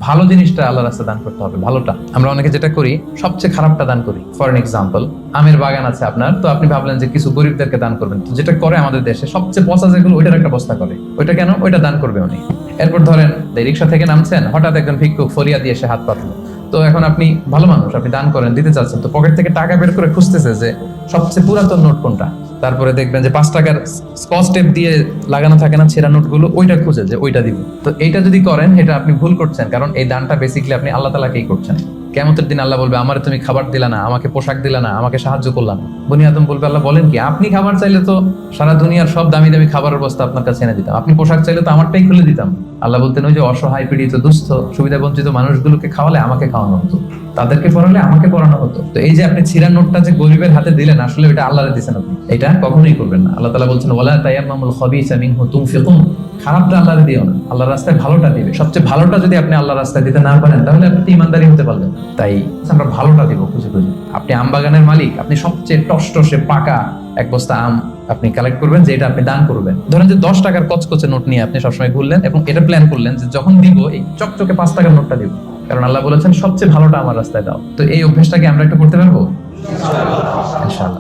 ভালো জিনিসটা আল্লাহ রাস্তায় দান করতে হবে, ভালোটা। আমরা অনেকে যেটা করি, সবচেয়ে খারাপটা দান করি। ফর এন এক্সাম্পল, আমের বাগান আছে আপনার, তো আপনি ভাবলেন যে কিছু গরিবদেরকে দান করবেন। তো যেটা করে আমাদের দেশে সবচেয়ে পচা যেগুলো, ওইটার একটা বস্তা করে। ওইটা কেন? ওইটা দান করবে উনি। এরপর ধরেন রিক্সা থেকে নামছেন, হঠাৎ একজন ভিক্ষুক ফরিয়া দিয়ে এসে হাত পাতলো। তো এখন আপনি ভালো মানুষ, আপনি দান করেন, দিতে চাচ্ছেন, তো পকেট থেকে টাকা বের করে খুঁজতেছে যে সবচেয়ে পুরাতন নোট কোনটা। তারপরে দেখবেন যে 5 টাকার স্কচ টেপ দিয়ে লাগানো থাকে না ছেঁড়া নোটগুলো, ওইটা খুঁজে যে ওইটা দিব। তো এইটা যদি করেন, এটা আপনি ভুল করছেন, কারণ এই দানটা বেসিক্যালি আপনি আল্লাহ তাআলাকেই করছেন। কিয়ামতের দিন আল্লাহ বলবে, আমারে তুমি খাবার দিলা না, আমাকে পোশাক দিলা না, আমাকে সাহায্য করলা না। বনি আদম বলবে, আল্লাহ বলেন কি? আপনি খাবার চাইলে তো সারা দুনিয়ার সব দামি দামি খাবারের বস্তা আপনার কাছে এনে দিতাম, আপনি পোশাক চাইলে তো আমারটাই খুলে দিতাম। আল্লাহ বলতেন, ওই যে অসহায় পীড়িত দুস্থ সুবিধা বঞ্চিত মানুষগুলোকে খাওয়ালে আমাকে খাওয়ানো হতো, তাদেরকে পড়ালে আমাকে পড়ানো হতো। তো এই যে আপনি ছিঁড়া নোটটা যে গরিবের হাতে দিলেন, আসলে এটা আল্লাহরে দিয়েছেন আপনি, এটা কখনোই করবেন না। আল্লাহ তাআলা বলছেন, ওয়ালা তায়াম্মামুল খাবিসা মিনহু তুনফিকুন, খারাপটা আল্লাহরে দিও না, আল্লাহর রাস্তায় ভালোটা দিবে। সবচেয়ে ভালোটা যদি আপনি আল্লাহর রাস্তায় দিতে না পারেন, তাহলে আপনি ইমানদারি হতে পারবেন না। তাই আমরা ভালোটা দিব খুঁজে খুঁজে। আপনি আম বাগানের মালিক, আপনি সবচেয়ে টসটসে পাকা এক বস্তা আম আপনি কালেক্ট করবেন, যে এটা আপনি দান করবেন। ধরেন যে 10 টাকার কচকচে নোট নিয়ে আপনি সবসময় ঘুরলেন এবং এটা প্ল্যান করলেন যে যখন দিব এই চকচকে 5 টাকার নোটটা দিব, কারণ আল্লাহ বলেছেন সবচেয়ে ভালোটা আমার রাস্তায় দাও। তো এই অভ্যেসটাকে আমরা একটু করতে পারবো ইনশাআল্লাহ।